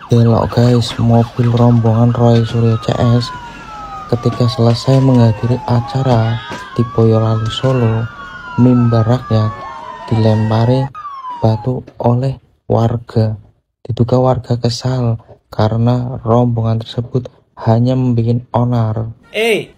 Belok guys, mobil rombongan Roy Suryo CS ketika selesai menghadiri acara di Boyolali Solo, mimbar rakyat dilempari batu oleh warga. Diduga warga kesal karena rombongan tersebut hanya membuat onar.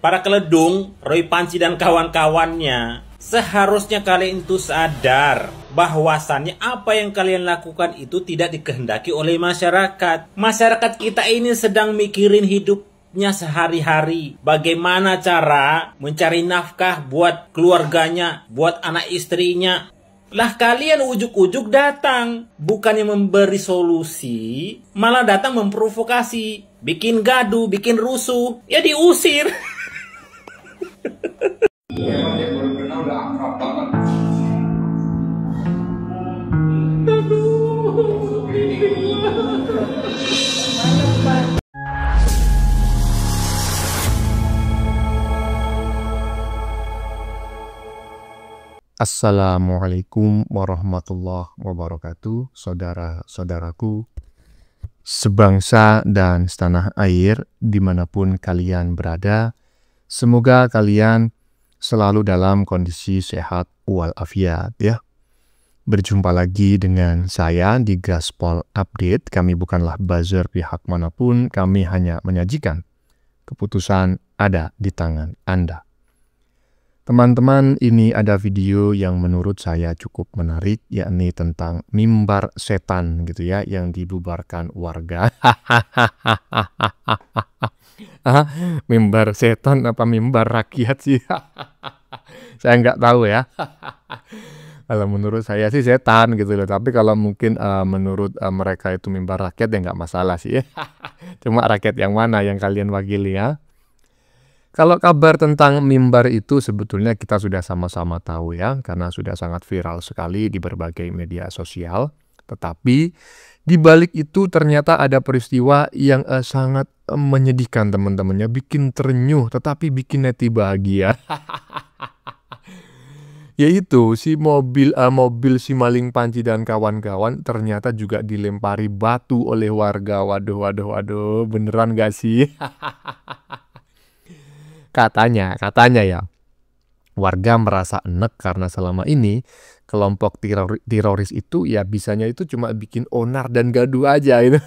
Para keledung, Roy Panci dan kawan-kawannya, seharusnya kalian itu sadar bahwasannya apa yang kalian lakukan itu tidak dikehendaki oleh masyarakat. Masyarakat kita ini sedang mikirin hidupnya sehari-hari. Bagaimana cara mencari nafkah buat keluarganya, buat anak istrinya. Lah kalian ujuk-ujuk datang, bukannya memberi solusi, malah datang memprovokasi, bikin gaduh, bikin rusuh, ya diusir. Assalamualaikum warahmatullahi wabarakatuh, saudara-saudaraku sebangsa dan setanah air dimanapun kalian berada. Semoga kalian selalu dalam kondisi sehat walafiat ya. Berjumpa lagi dengan saya di Gaspol Update. Kami bukanlah buzzer pihak manapun, kami hanya menyajikan keputusan ada di tangan Anda. Teman-teman, ini ada video yang menurut saya cukup menarik, yakni tentang mimbar setan gitu ya, yang dibubarkan warga. Mimbar setan apa mimbar rakyat sih? Saya nggak tahu ya. Kalau menurut saya sih setan gitu loh, tapi kalau mungkin menurut mereka itu mimbar rakyat ya nggak masalah sih. Cuma rakyat yang mana yang kalian wakili ya? Kalau kabar tentang mimbar itu sebetulnya kita sudah sama-sama tahu ya, karena sudah sangat viral sekali di berbagai media sosial. Tetapi di balik itu ternyata ada peristiwa yang sangat menyedihkan teman-temannya, bikin terenyuh tetapi bikin neti bahagia. Yaitu si mobil si Maling Panci dan kawan-kawan ternyata juga dilempari batu oleh warga. Waduh, beneran gak sih? Katanya ya, warga merasa enek karena selama ini kelompok teroris itu ya bisanya itu cuma bikin onar dan gaduh aja itu.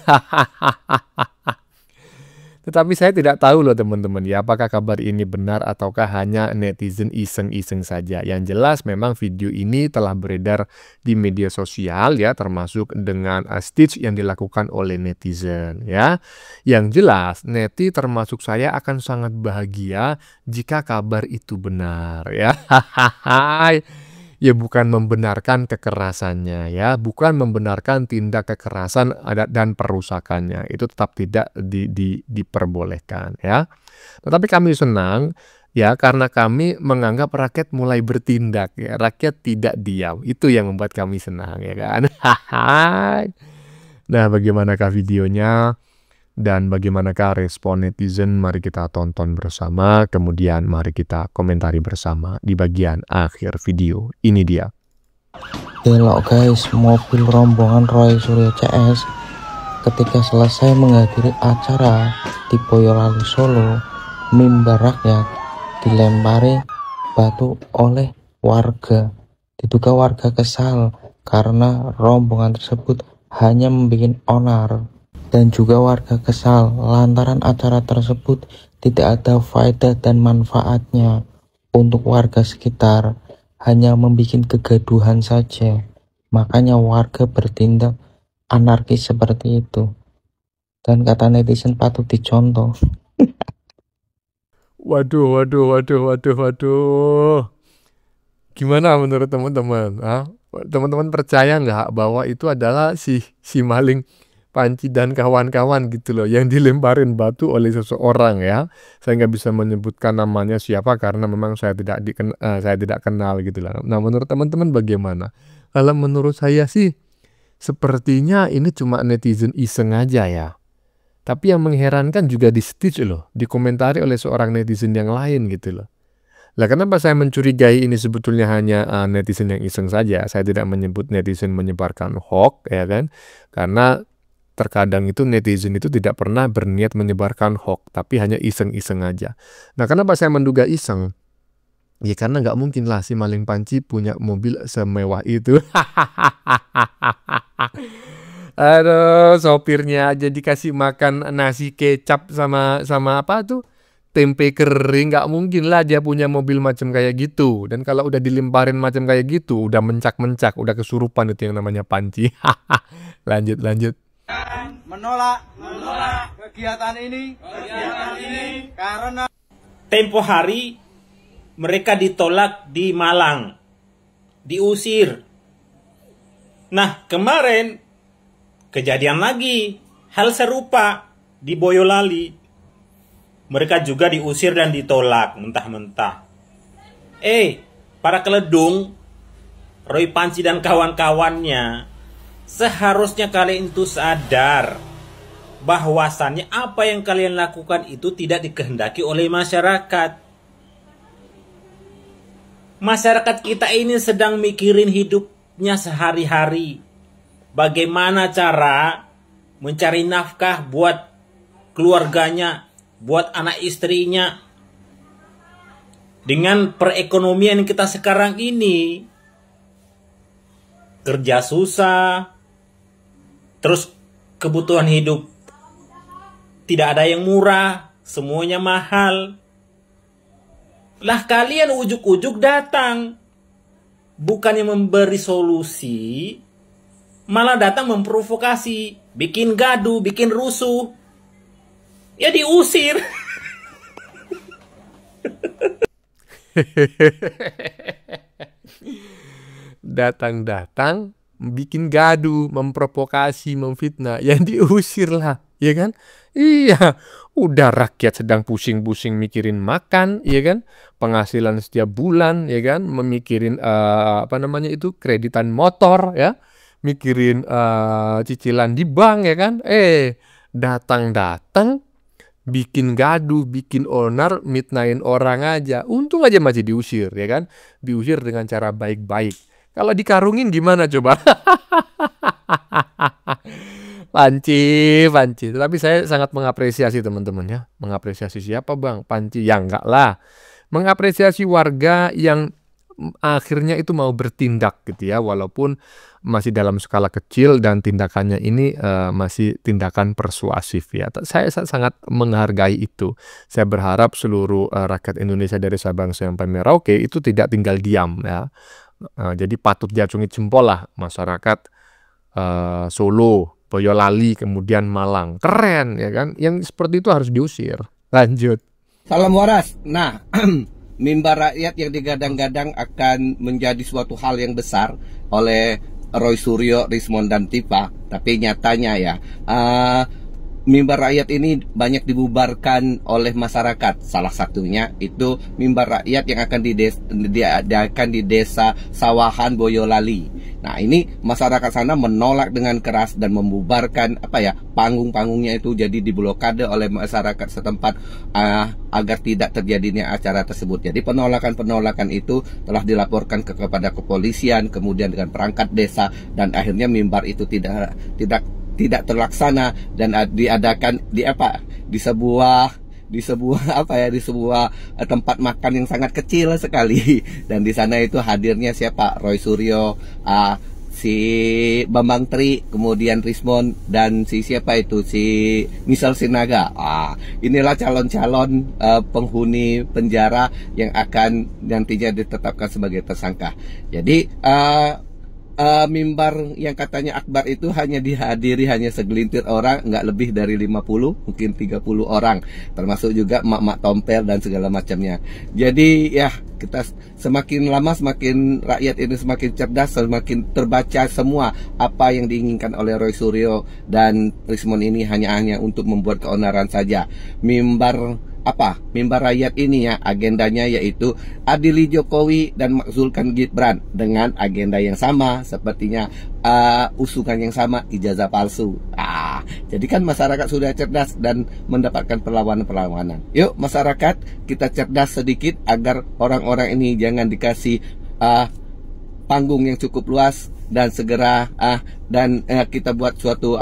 Tetapi saya tidak tahu loh teman-teman ya, apakah kabar ini benar ataukah hanya netizen iseng-iseng saja. Yang jelas memang video ini telah beredar di media sosial ya, termasuk dengan stitch yang dilakukan oleh netizen ya. Yang jelas neti termasuk saya akan sangat bahagia jika kabar itu benar ya. Ya bukan membenarkan kekerasannya ya, bukan membenarkan tindak kekerasan dan perusakannya, itu tetap tidak diperbolehkan ya. Tetapi kami senang ya karena kami menganggap rakyat mulai bertindak ya, rakyat tidak diam, itu yang membuat kami senang ya kan. Nah, bagaimanakah videonya? Dan bagaimanakah respon netizen? Mari kita tonton bersama, kemudian mari kita komentari bersama di bagian akhir video. Ini dia. Belok guys, mobil rombongan Roy Suryo CS ketika selesai menghadiri acara di Boyolali Solo, mimbar rakyat dilempari batu oleh warga. Diduga warga kesal karena rombongan tersebut hanya membuat onar. Dan juga warga kesal lantaran acara tersebut tidak ada faedah dan manfaatnya untuk warga sekitar, hanya membuat kegaduhan saja. Makanya warga bertindak anarkis seperti itu. Dan kata netizen patut dicontoh. Waduh. Gimana menurut teman-teman? Teman-teman percaya nggak bahwa itu adalah si Maling Panci dan kawan-kawan gitu loh, yang dilemparin batu oleh seseorang ya. Saya nggak bisa menyebutkan namanya siapa karena memang saya tidak kenal gitu lah. Nah, menurut teman-teman bagaimana? Kalau menurut saya sih sepertinya ini cuma netizen iseng aja ya. Tapi yang mengherankan juga di stitch loh, dikomentari oleh seorang netizen yang lain gitu loh. Lah kenapa saya mencurigai ini sebetulnya hanya netizen yang iseng saja? Saya tidak menyebut netizen menyebarkan hoax ya kan, karena terkadang itu netizen itu tidak pernah berniat menyebarkan hoax, tapi hanya iseng-iseng aja. Nah, kenapa saya menduga iseng? Ya karena nggak mungkin lah si maling panci punya mobil semewah itu. Aduh, sopirnya aja dikasih makan nasi kecap sama apa tuh? Tempe kering, nggak mungkin lah dia punya mobil macam kayak gitu. Dan kalau udah dilimparin macam kayak gitu, udah mencak-mencak, udah kesurupan itu yang namanya panci. Lanjut. Menolak kegiatan ini karena Tempo hari mereka ditolak di Malang, diusir. Nah, kemarin kejadian lagi hal serupa di Boyolali. Mereka juga diusir dan ditolak mentah-mentah. Para keledung, Roy Panci dan kawan-kawannya, seharusnya kalian itu sadar bahwasannya apa yang kalian lakukan itu tidak dikehendaki oleh masyarakat. Masyarakat kita ini sedang mikirin hidupnya sehari-hari. Bagaimana cara mencari nafkah buat keluarganya, buat anak istrinya. Dengan perekonomian kita sekarang ini, kerja susah, terus kebutuhan hidup tidak ada yang murah, semuanya mahal. Lah kalian ujuk-ujuk datang, bukannya memberi solusi, malah datang memprovokasi, bikin gaduh, bikin rusuh. Ya diusir. Datang-datang bikin gaduh, memprovokasi, memfitnah, ya diusir lah, ya kan? Iya, udah rakyat sedang pusing-pusing mikirin makan, ya kan? Penghasilan setiap bulan, ya kan? Memikirin kreditan motor, ya, mikirin cicilan di bank, ya kan? Datang-datang bikin gaduh, bikin onar, mitnain orang aja. Untung aja masih diusir, ya kan? Diusir dengan cara baik-baik. Kalau dikarungin gimana coba? Panci. Tapi saya sangat mengapresiasi teman-teman ya. Mengapresiasi siapa bang? Panci. Ya enggak lah. Mengapresiasi warga yang akhirnya itu mau bertindak gitu ya, walaupun masih dalam skala kecil dan tindakannya ini masih tindakan persuasif ya. Saya sangat menghargai itu. Saya berharap seluruh rakyat Indonesia dari Sabang sampai Merauke itu tidak tinggal diam ya. Jadi patut diacungi jempol lah masyarakat Solo, Boyolali, kemudian Malang. Keren ya kan? Yang seperti itu harus diusir. Lanjut. Salam waras. Nah, mimbar rakyat yang digadang-gadang akan menjadi suatu hal yang besar oleh Roy Suryo, Rismond, dan Tifa. Tapi nyatanya ya, mimbar rakyat ini banyak dibubarkan oleh masyarakat. Salah satunya itu mimbar rakyat yang akan diadakan di desa Sawahan, Boyolali. Nah, ini masyarakat sana menolak dengan keras dan membubarkan panggung-panggungnya itu jadi diblokade oleh masyarakat setempat agar tidak terjadinya acara tersebut. Jadi penolakan itu telah dilaporkan kepada kepolisian, kemudian dengan perangkat desa, dan akhirnya mimbar itu tidak terlaksana dan diadakan di sebuah tempat makan yang sangat kecil sekali. Dan di sana itu hadirnya siapa? Roy Suryo, si Bambang Tri, kemudian Rismond, dan si Michelle Sinaga. Inilah calon-calon penghuni penjara yang akan nantinya ditetapkan sebagai tersangka. Jadi mimbar yang katanya akbar itu hanya dihadiri segelintir orang, nggak lebih dari 50, mungkin 30 orang, termasuk juga mak-mak tompel dan segala macamnya. Jadi ya, kita semakin lama semakin rakyat ini semakin cerdas, semakin terbaca semua apa yang diinginkan oleh Roy Suryo dan Rismond ini hanya untuk membuat keonaran saja. Mimbar rakyat ini ya, agendanya yaitu adili Jokowi dan makzulkan Gibran dengan agenda yang sama, sepertinya usungan yang sama, ijazah palsu. Jadi kan masyarakat sudah cerdas dan mendapatkan perlawanan. Yuk masyarakat, kita cerdas sedikit agar orang-orang ini jangan dikasih panggung yang cukup luas, dan segera kita buat suatu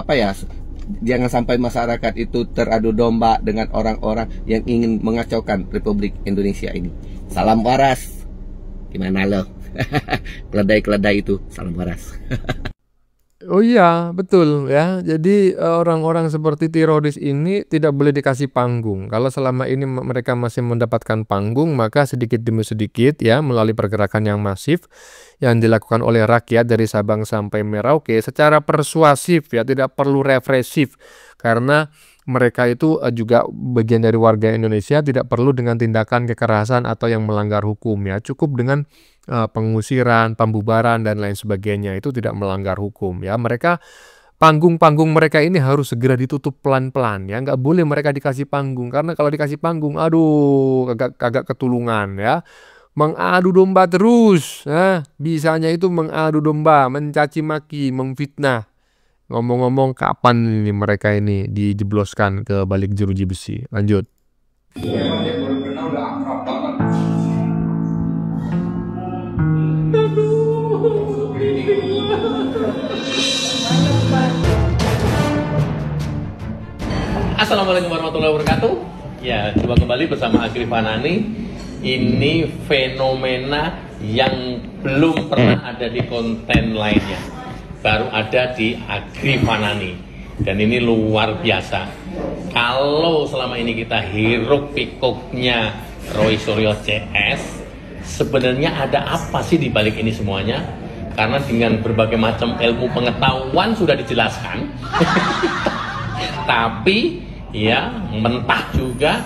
Jangan sampai masyarakat itu teradu domba dengan orang-orang yang ingin mengacaukan Republik Indonesia ini. Salam waras. Gimana lo? Keledai-keledai itu salam waras. Oh iya, betul ya. Jadi orang-orang seperti teroris ini tidak boleh dikasih panggung. Kalau selama ini mereka masih mendapatkan panggung, maka sedikit demi sedikit ya melalui pergerakan yang masif yang dilakukan oleh rakyat dari Sabang sampai Merauke secara persuasif ya, tidak perlu represif. Karena mereka itu juga bagian dari warga Indonesia, tidak perlu dengan tindakan kekerasan atau yang melanggar hukum ya. Cukup dengan pengusiran, pembubaran dan lain sebagainya, itu tidak melanggar hukum ya. Mereka panggung-panggung mereka ini harus segera ditutup pelan-pelan ya. Nggak boleh mereka dikasih panggung, karena kalau dikasih panggung, aduh, kagak ketulungan ya. Mengadu domba terus, bisanya itu mengadu domba, mencaci maki, memfitnah. Ngomong-ngomong, kapan ini mereka ini dijebloskan ke balik jeruji besi? Lanjut. Assalamualaikum warahmatullahi wabarakatuh. Ya, coba kembali bersama Agri Fanani. Ini fenomena yang belum pernah ada di konten lainnya. Baru ada di Agri Fanani. Dan ini luar biasa. Kalau selama ini kita hiruk pikuknya Roy Suryo CS, sebenarnya ada apa sih di balik ini semuanya? Karena dengan berbagai macam ilmu pengetahuan sudah dijelaskan. Tapi ya mentah juga,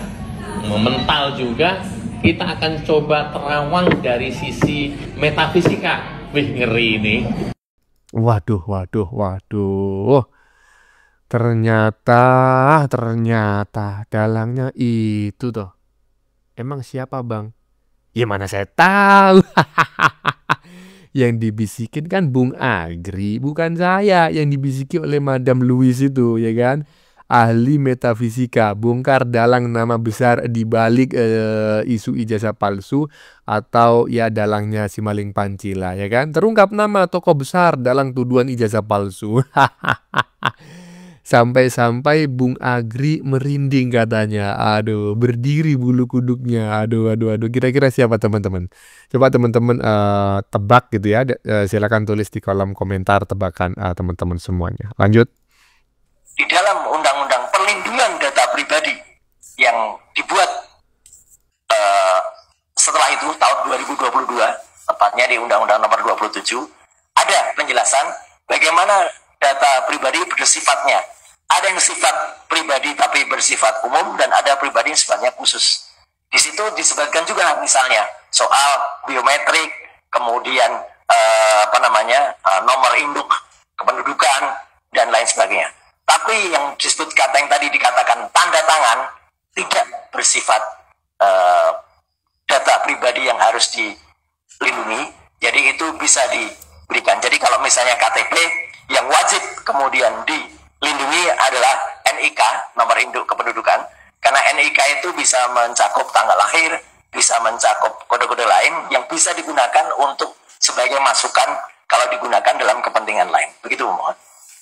memental juga, kita akan coba terawang dari sisi metafisika. Wih, ngeri ini. Waduh. Ternyata dalangnya itu toh. Emang siapa, Bang? Ya mana saya tahu. Yang dibisikin kan Bung Agri, bukan saya. Yang dibisiki oleh Madam Louis itu, ya kan? Ahli metafisika, bongkar dalang nama besar di balik isu ijazah palsu atau ya dalangnya si maling Pancila, ya kan? Terungkap nama tokoh besar dalang tuduhan ijazah palsu. Sampai-sampai Bung Agri merinding katanya. Aduh, berdiri bulu kuduknya. Aduh. Kira-kira siapa teman-teman? Coba teman-teman tebak gitu ya. Silakan tulis di kolom komentar tebakan teman-teman semuanya. Lanjut. Di dalam Undang-Undang Perlindungan Data Pribadi yang dibuat setelah itu tahun 2022, tepatnya di Undang-Undang Nomor 27, ada penjelasan bagaimana data pribadi bersifatnya. Ada yang sifat pribadi tapi bersifat umum, dan ada pribadi yang sifatnya khusus. Di situ disebutkan juga misalnya soal biometrik, kemudian nomor induk kependudukan dan lain sebagainya. Tapi yang disebut kata yang tadi dikatakan tanda tangan tidak bersifat data pribadi yang harus dilindungi. Jadi itu bisa diberikan. Jadi kalau misalnya KTP yang wajib kemudian dilindungi adalah NIK, nomor induk kependudukan. Karena NIK itu bisa mencakup tanggal lahir, bisa mencakup kode-kode lain yang bisa digunakan untuk sebagai masukan kalau digunakan dalam kepentingan lain. Begitu, mohon.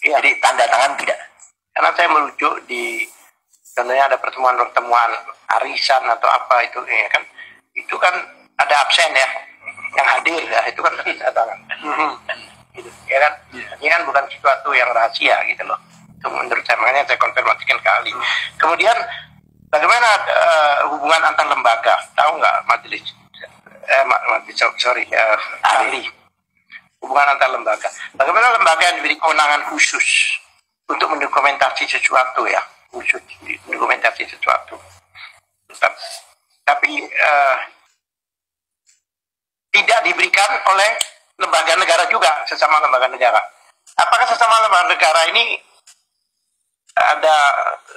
Ya. Jadi tanda tangan tidak. Karena saya merujuk di contohnya ada pertemuan arisan atau apa itu ya kan, itu kan ada absen ya, yang hadir ya itu kan tanda tangan. Gitu, ya kan? Ini kan bukan sesuatu yang rahasia gitu loh. Itu menurut saya, makanya saya konfirmasikan kali. Kemudian bagaimana hubungan antar lembaga? Tahu nggak ahli hubungan antar lembaga? Bagaimana lembaga yang diberi kewenangan khusus untuk mendokumentasi sesuatu ya, khusus mendokumentasi sesuatu. Tapi tidak diberikan oleh lembaga negara juga, sesama lembaga negara. Apakah sesama lembaga negara ini ada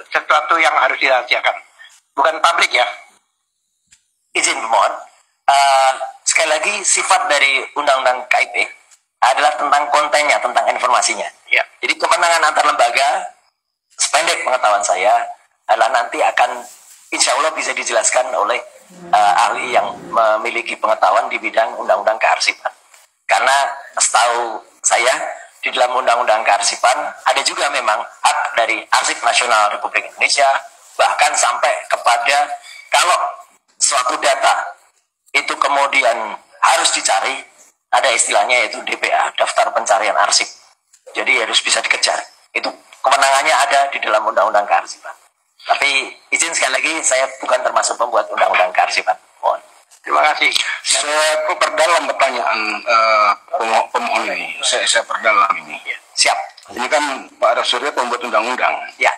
sesuatu yang harus dirahasiakan? Bukan publik ya? Izin pemohon. Sekali lagi, sifat dari Undang-Undang KIP adalah tentang kontennya, tentang informasinya. Ya. Jadi kewenangan antar lembaga, sependek pengetahuan saya, adalah nanti akan insya Allah bisa dijelaskan oleh ahli yang memiliki pengetahuan di bidang undang-undang kearsipan. Karena setahu saya di dalam Undang-Undang Kearsipan ada juga memang hak dari Arsip Nasional Republik Indonesia, bahkan sampai kepada kalau suatu data itu kemudian harus dicari, ada istilahnya yaitu DPA, Daftar Pencarian Arsip. Jadi harus bisa dikejar. Itu kewenangannya ada di dalam Undang-Undang Kearsipan. Tapi izin sekali lagi, saya bukan termasuk pembuat Undang-Undang Kearsipan. Mohon. Terima kasih. Saya perdalam pertanyaan pemohon ini. Saya perdalam ini. Siap. Ini kan Pak Roy Suryo pembuat undang-undang. Ya.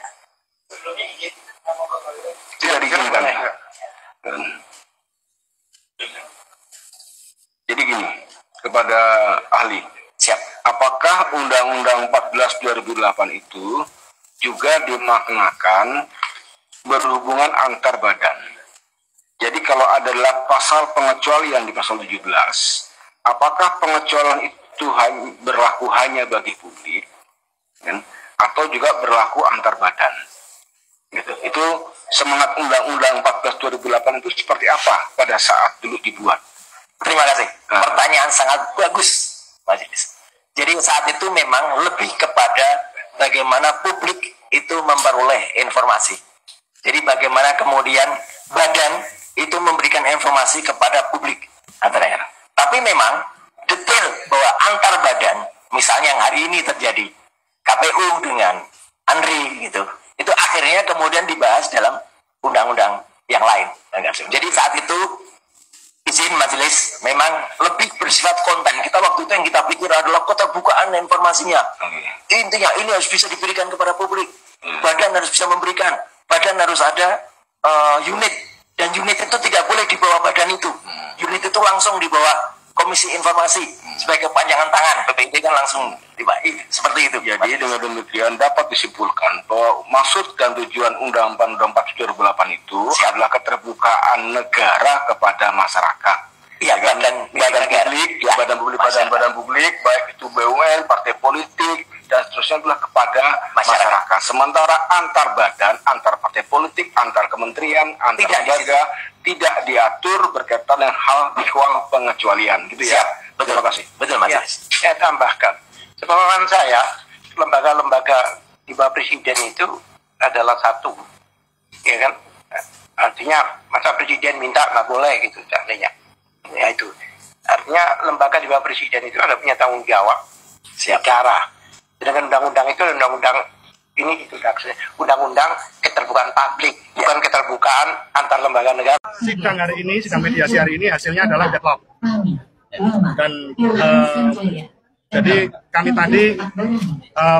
Tidak diizinkan ya. Jadi gini, kepada ahli. Siap. Apakah Undang-Undang 14 2008 itu juga dimaknakan berhubungan antar badan? Jadi kalau adalah pasal pengecualian di pasal 17, apakah pengecualian itu berlaku hanya bagi publik, kan? Atau juga berlaku antar badan? Gitu. Itu semangat Undang-Undang 14 2008 itu seperti apa pada saat dulu dibuat? Terima kasih. Pertanyaan sangat bagus, Mas Idris. Jadi saat itu memang lebih kepada bagaimana publik itu memperoleh informasi. Jadi bagaimana kemudian badan itu memberikan informasi kepada publik antar daerah. Tapi memang detail bahwa antar badan, misalnya yang hari ini terjadi KPU dengan ANRI gitu, itu akhirnya kemudian dibahas dalam undang-undang yang lain. Jadi saat itu izin majelis memang lebih bersifat konten. Kita waktu itu yang kita pikir adalah keterbukaan informasinya. Intinya ini harus bisa diberikan kepada publik. Badan harus bisa memberikan. Badan harus ada unit. Dan unit itu tidak boleh di bawah badan itu. Unit itu langsung di bawah Komisi Informasi sebagai kepanjangan tangan. PPID kan langsung seperti itu. Jadi dengan demikian dapat disimpulkan bahwa maksud dan tujuan Undang-Undang 14 2008 itu adalah keterbukaan negara kepada masyarakat. Iya, badan publik, ya, badan publik, baik itu BUMN, partai politik, dan seterusnya adalah kepada masyarakat. Sementara antar badan, antar partai politik, antar kementerian, antar lembaga tidak diatur berkaitan dengan hal ihwal pengecualian, gitu ya. Betul. Terima kasih. Betul, Mas. Ya, saya tambahkan. Sepemahaman saya, lembaga-lembaga di bawah presiden itu adalah satu, ya kan? Artinya masa presiden minta nggak boleh gitu, seandainya. Ya itu. Artinya lembaga di bawah presiden itu ada punya tanggung jawab secara. Sedangkan undang-undang itu undang-undang ini itu undang-undang keterbukaan publik, bukan keterbukaan antar lembaga negara. Sidang hari ini, sidang mediasi hari ini hasilnya adalah deadlock. Dan jadi kami tadi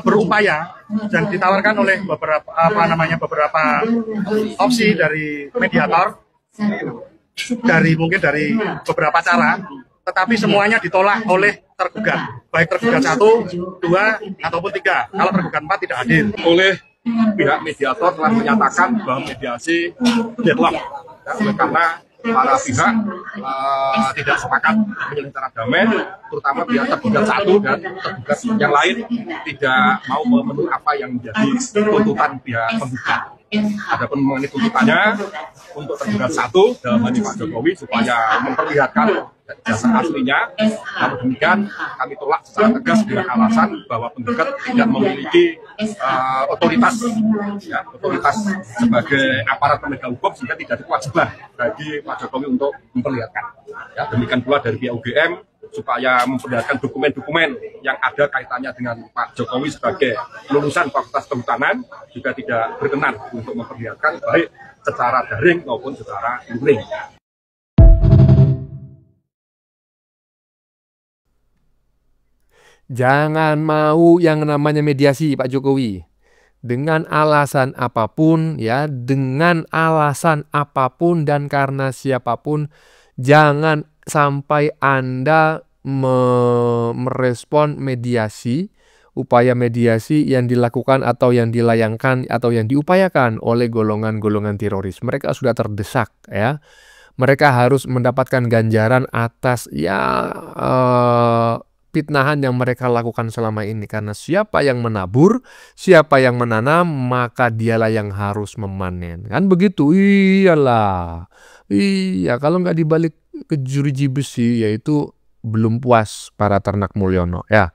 berupaya dan ditawarkan oleh beberapa opsi dari mediator, dari beberapa cara, tetapi semuanya ditolak oleh tergugat, baik tergugat 1, 2, ataupun 3. Kalau tergugat 4 tidak hadir. Oleh pihak mediator telah menyatakan bahwa mediasi deadlock, karena para pihak tidak sepakat menyelesaikan secara damai, terutama pihak tergugat 1 dan tergugat yang lain tidak mau memenuhi apa yang menjadi tuntutan pihak penggugat. Adapun mengenai tuntutannya untuk tergugat 1 dalam hal ini Pak Jokowi supaya memperlihatkan jasa aslinya, namun demikian kami tolak secara tegas dengan alasan bahwa penggugat tidak memiliki otoritas sebagai aparat penegak hukum sehingga tidak ada kewajiban bagi Pak Jokowi untuk memperlihatkan. Ya, demikian pula dari pihak UGM supaya memperlihatkan dokumen-dokumen yang ada kaitannya dengan Pak Jokowi sebagai lulusan Fakultas Kehutanan juga tidak berkenan untuk memperlihatkan baik secara daring maupun secara luring. Jangan mau yang namanya mediasi Pak Jokowi. Dengan alasan apapun ya, dengan alasan apapun dan karena siapapun, jangan sampai Anda merespon mediasi, upaya mediasi yang dilakukan atau yang dilayangkan atau yang diupayakan oleh golongan-golongan teroris. Mereka sudah terdesak ya. Mereka harus mendapatkan ganjaran atas fitnahan yang mereka lakukan selama ini. Karena siapa yang menabur, siapa yang menanam, maka dialah yang harus memanen. Kan begitu? Iyalah. Iya, kalau nggak dibalik ke juriji besi, yaitu belum puas para ternak Mulyono ya.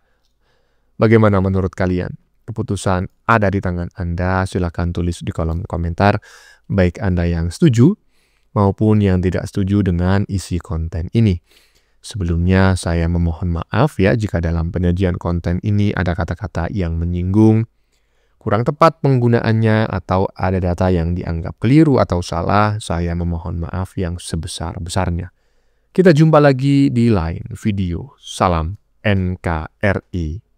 Bagaimana menurut kalian? Keputusan ada di tangan Anda, silahkan tulis di kolom komentar, baik Anda yang setuju maupun yang tidak setuju dengan isi konten ini. Sebelumnya saya memohon maaf ya jika dalam penyajian konten ini ada kata-kata yang menyinggung, kurang tepat penggunaannya, atau ada data yang dianggap keliru atau salah. Saya memohon maaf yang sebesar-besarnya. Kita jumpa lagi di lain video. Salam NKRI.